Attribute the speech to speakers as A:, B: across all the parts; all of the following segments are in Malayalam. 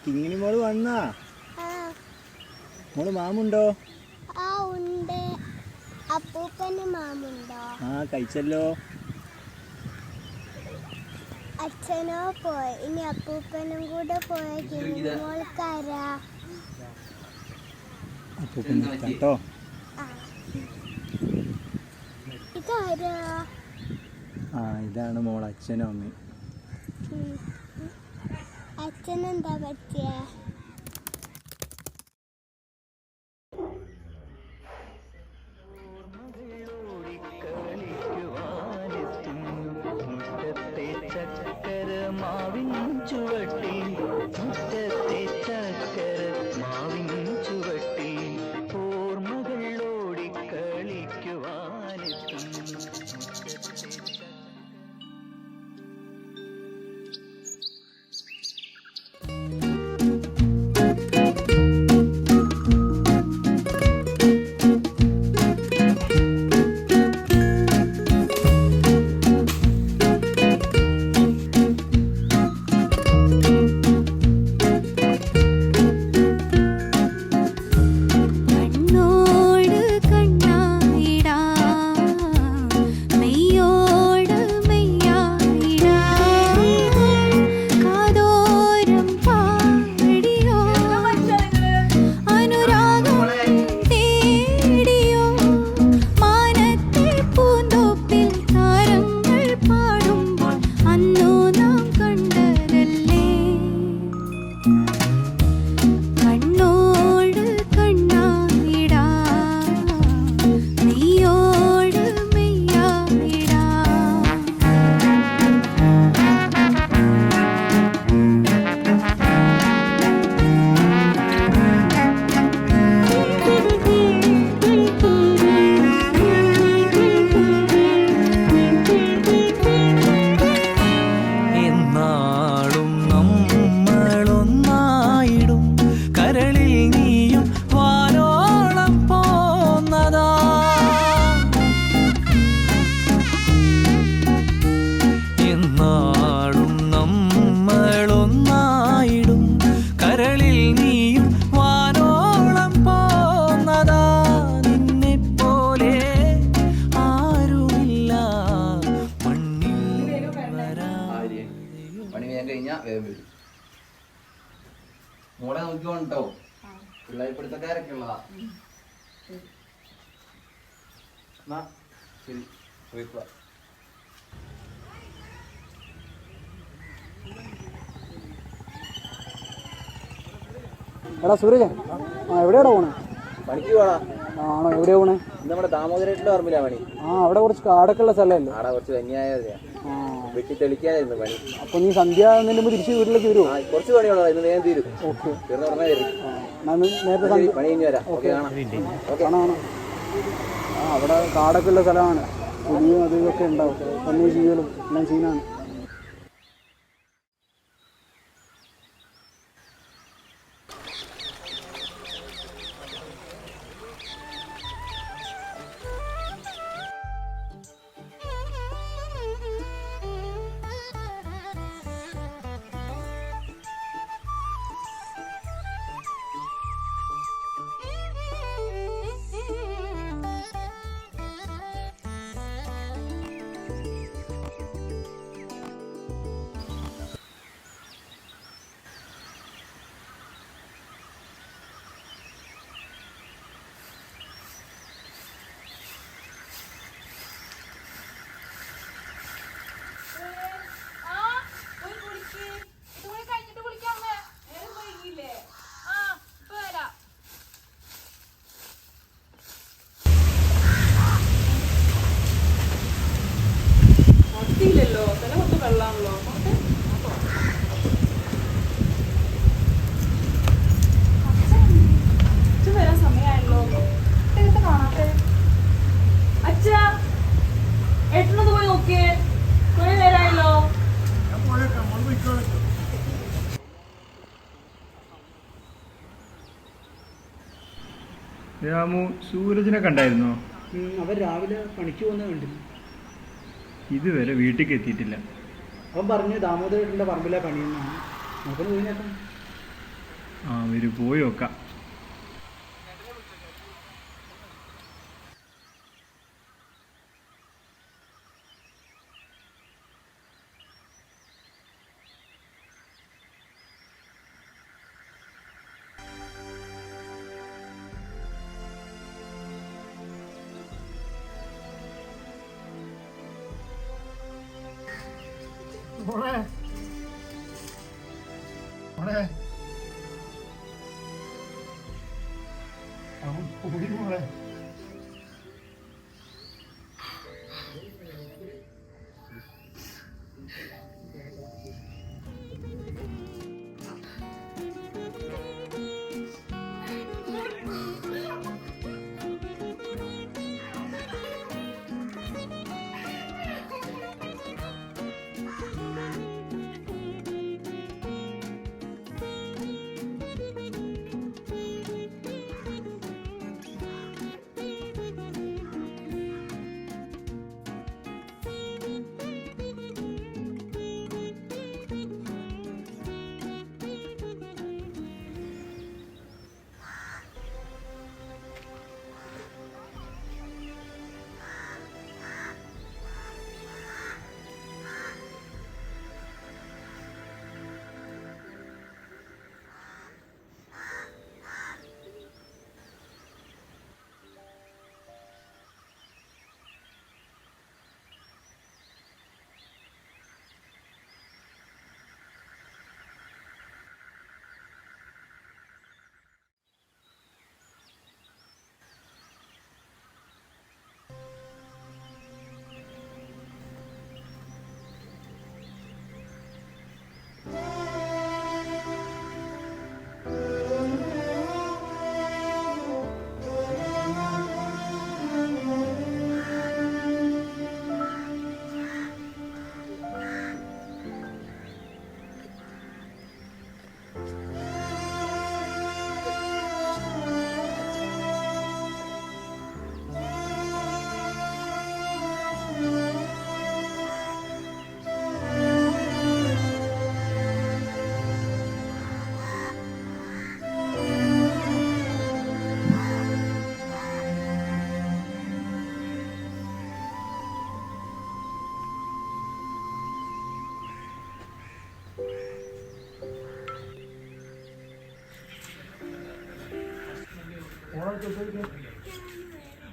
A: കിങ്ങിണി മോള് വന്നാ? മോള് മാമുണ്ടോ?
B: ഉണ്ട്. അപ്പൂപ്പന് മാമുണ്ടോ?
A: കഴിച്ചല്ലോ.
B: അച്ഛനോ പോയി. ഇനി അപ്പൂപ്പനും കൂടെ പോയ കിങ്ങിണി മോൾക്കാരാ?
A: അപ്പൂപ്പൻ കേട്ടോ.
B: ഇതാരാ?
A: ഇതാണ് മോൾ അച്ഛനും അമ്മയും.
B: അച്ഛനെന്താ പറ്റിയേ?
C: മാവിൻ ചുവട്ടിൽ മുറ്റത്തെ ചക്കര മാവിൻ ചുവട്ടിൽ ഓർമ്മകൾ ഓടിക്കളിക്കുവാനെത്തുന്നു.
D: മോളെ നോക്കിക്കോണ്ടോ, പിള്ളേർപ്പെടുത്തക്കാരൊക്കെ ഉള്ളതാ. ശരി, പോയിക്കോ.
E: എടാ സൂരജ്, എവിടെയാടാ പോണേ?
D: പണിക്ക് പോടാ.
E: ആണോ? എവിടെയാ പോണേ?
D: നമ്മുടെ ദാമോദരേട്ടിന്റെ പറമ്പിലാ പണി.
E: അവിടെ കുറച്ച് കാടൊക്കെ ഉള്ള സ്ഥലമല്ലേ?
D: ആടാ കുറച്ച് കന്യായതയാ, വെട്ടി തെളിക്കാനായിരുന്നു പണി.
E: അപ്പൊ നീ സന്ധ്യ തിരിച്ച് വീട്ടിലേക്ക് വരുമോ?
D: കുറച്ച് പണിയുള്ളതാ, ഇന്ന് വേഗം തീരും.
E: ഓക്കെ,
D: തീർന്ന് പറഞ്ഞാൽ തരും.
E: നേരത്തെ
D: പണി കഴിഞ്ഞ് വരാം. ഓക്കെ,
E: കാണാം. അവിടെ കാടൊക്കെ ഉള്ള സ്ഥലമാണ്. പുലിയും അതും ഇതൊക്കെ ഉണ്ടാവും. വന്യ ജീവികളും എല്ലാം സീനാണ്.
A: രാമു, സൂരജിനെ കണ്ടായിരുന്നോ?
E: അവർ രാവിലെ പണിക്ക് പോകുന്നത് കണ്ടില്ല.
A: ഇതുവരെ വീട്ടിലേക്ക് എത്തിയിട്ടില്ല.
E: അവൻ പറഞ്ഞു ദാമോദരേട്ടൻ്റെ പറമ്പിലെ പണിയെന്നാണ്. നമുക്കൊന്ന് പോയി നോക്കാം.
A: ആ വരൂ പോയി നോക്കാം.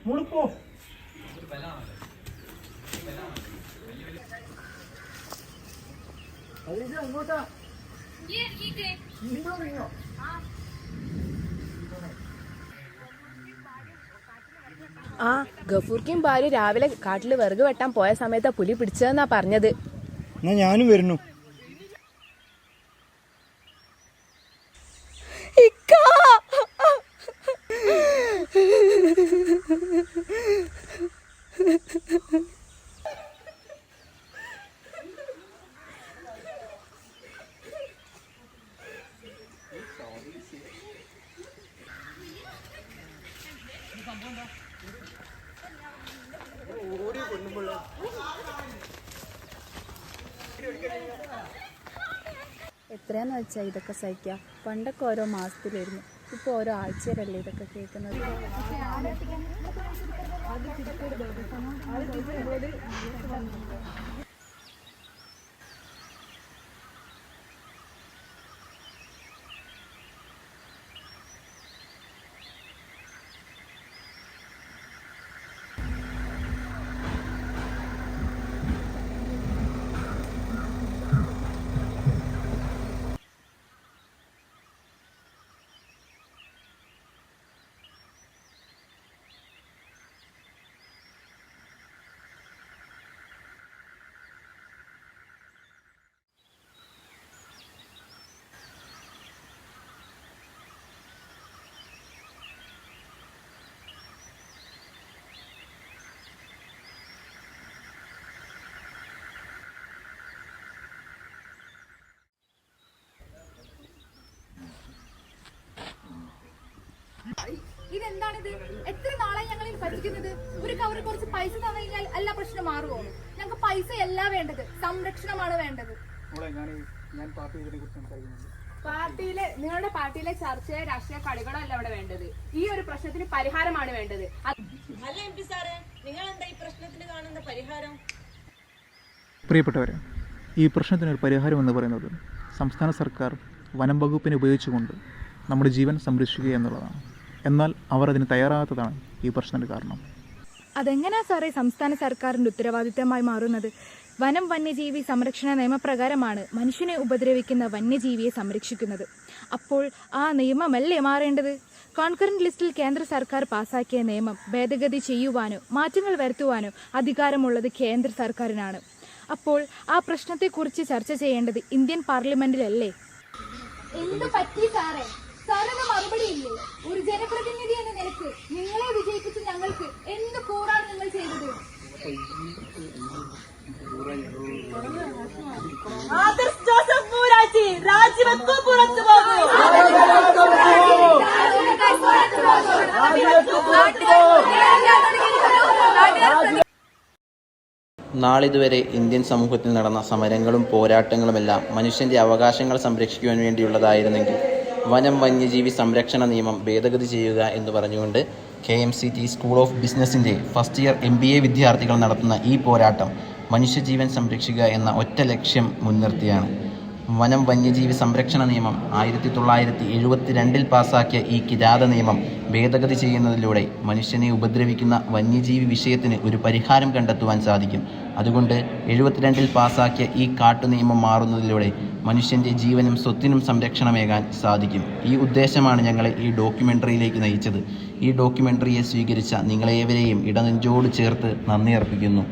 E: മുളിപ്പോ അങ്ങോട്ടാ
F: ആ ഗഫൂർക്കും ഭാര്യ രാവിലെ കാട്ടിൽ വിറക് വെട്ടാൻ പോയ സമയത്താ പുലി പിടിച്ചതെന്നാ പറഞ്ഞത്.
A: എന്നാ ഞാനും വരുന്നു.
F: എത്രയാന്ന് വെച്ചാ ഇതൊക്കെ സഹിക്കുക. പണ്ടൊക്കെ ഓരോ മാസത്തിലായിരുന്നു, ഇപ്പൊ ഓരോ ആഴ്ചയിലല്ലേ ഇതൊക്കെ കേൾക്കുന്നത്.
G: ഇതെന്താണിത്? എത്ര നാളായി ഞങ്ങൾ പറ്റിക്കുന്നത്? ഒരു കവറിൽ കുറച്ച് പൈസ തന്നു കഴിഞ്ഞാൽ എല്ലാ പ്രശ്നം മാറുമോ? ഞങ്ങൾക്ക് പൈസ അല്ല വേണ്ടത്, സംരക്ഷണമാണ് വേണ്ടത്.
E: ഞാൻ പാർട്ടി ഇതിനെ കുറിച്ച് സംസാരിക്കുന്നുണ്ട്.
F: നിങ്ങളുടെ പാർട്ടിയിലെ ചർച്ചയോ രാഷ്ട്രീയ കളികളോ അല്ല ഇവിടെ വേണ്ടത്. ഈ ഒരു പ്രശ്നത്തിന് പരിഹാരമാണ് വേണ്ടത്.
H: അല്ല എം പി സാറേ, നിങ്ങൾ എന്താ ഈ പ്രശ്നത്തിന് കാണുന്ന പരിഹാരം?
I: പ്രിയപ്പെട്ടവരെ, ഈ പ്രശ്നത്തിനൊരു പരിഹാരം എന്ന് പറയുന്നത് സംസ്ഥാന സർക്കാർ വനം വകുപ്പിനെ ഉപയോഗിച്ചുകൊണ്ട് നമ്മുടെ ജീവൻ സംരക്ഷിക്കുക എന്നുള്ളതാണ്. എന്നാൽ അവർ അതിന് തയ്യാറാകാത്തതാണ് ഈ പ്രശ്നത്തിന് കാരണം.
G: അതെങ്ങനെയാ സാറേ സംസ്ഥാന സർക്കാരിന്റെ ഉത്തരവാദിത്തമായി മാറുന്നത്? വനം വന്യജീവി സംരക്ഷണ നിയമപ്രകാരമാണ് മനുഷ്യനെ ഉപദ്രവിക്കുന്ന വന്യജീവിയെ സംരക്ഷിക്കുന്നത്. അപ്പോൾ ആ നിയമമല്ലേ മാറേണ്ടത്? കോൺകറന്റ് ലിസ്റ്റിൽ കേന്ദ്ര സർക്കാർ പാസാക്കിയ നിയമം ഭേദഗതി ചെയ്യുവാനോ മാറ്റങ്ങൾ വരുത്തുവാനോ അധികാരമുള്ളത് കേന്ദ്ര സർക്കാരിനാണ്. അപ്പോൾ ആ പ്രശ്നത്തെക്കുറിച്ച് ചർച്ച ചെയ്യേണ്ടത് ഇന്ത്യൻ പാർലമെന്റിലല്ലേ?
B: എന്ത് പറ്റി സാറേ? സാറിന് മറുപടി ഇല്ലേ? ഒരു ജനപ്രതിനിധി എന്ന നിലക്ക് നിങ്ങളെ വിജയിപ്പിച്ച് ഞങ്ങൾക്ക് എന്ത് കൂടാണ് നിങ്ങൾ ചെയ്തത്?
H: ആദർശ് ജോസഫ് മൂരാജി രാജിവെക്കൂ, പുറത്തു പോകൂ.
D: നാളിതുവരെ ഇന്ത്യൻ സമൂഹത്തിൽ നടന്ന സമരങ്ങളും പോരാട്ടങ്ങളുമെല്ലാം മനുഷ്യൻ്റെ അവകാശങ്ങൾ സംരക്ഷിക്കുവാൻ വേണ്ടിയുള്ളതായിരുന്നെങ്കിൽ വനം വന്യജീവി സംരക്ഷണ നിയമം ഭേദഗതി ചെയ്യുക എന്ന് പറഞ്ഞുകൊണ്ട് KMCT സ്കൂൾ ഓഫ് ബിസിനസിൻ്റെ ഫസ്റ്റ് ഇയർ MBA വിദ്യാർത്ഥികൾ നടത്തുന്ന ഈ പോരാട്ടം മനുഷ്യജീവൻ സംരക്ഷിക്കുക എന്ന ഒറ്റ ലക്ഷ്യം മുൻനിർത്തിയാണ്. വനം വന്യജീവി സംരക്ഷണ നിയമം 1972 പാസാക്കിയ ഈ കിരാത നിയമം ഭേദഗതി ചെയ്യുന്നതിലൂടെ മനുഷ്യനെ ഉപദ്രവിക്കുന്ന വന്യജീവി വിഷയത്തിന് ഒരു പരിഹാരം കണ്ടെത്തുവാൻ സാധിക്കും. അതുകൊണ്ട് 72 പാസാക്കിയ ഈ കാട്ടുനിയമം മാറുന്നതിലൂടെ മനുഷ്യൻ്റെ ജീവനും സ്വത്തിനും സംരക്ഷണമേകാൻ സാധിക്കും. ഈ ഉദ്ദേശമാണ് ഞങ്ങളെ ഈ ഡോക്യുമെൻ്ററിയിലേക്ക് നയിച്ചത്. ഈ ഡോക്യുമെൻ്ററിയെ സ്വീകരിച്ച നിങ്ങളേവരെയും ഇടനെഞ്ചോട് ചേർത്ത് നന്ദി അർപ്പിക്കുന്നു.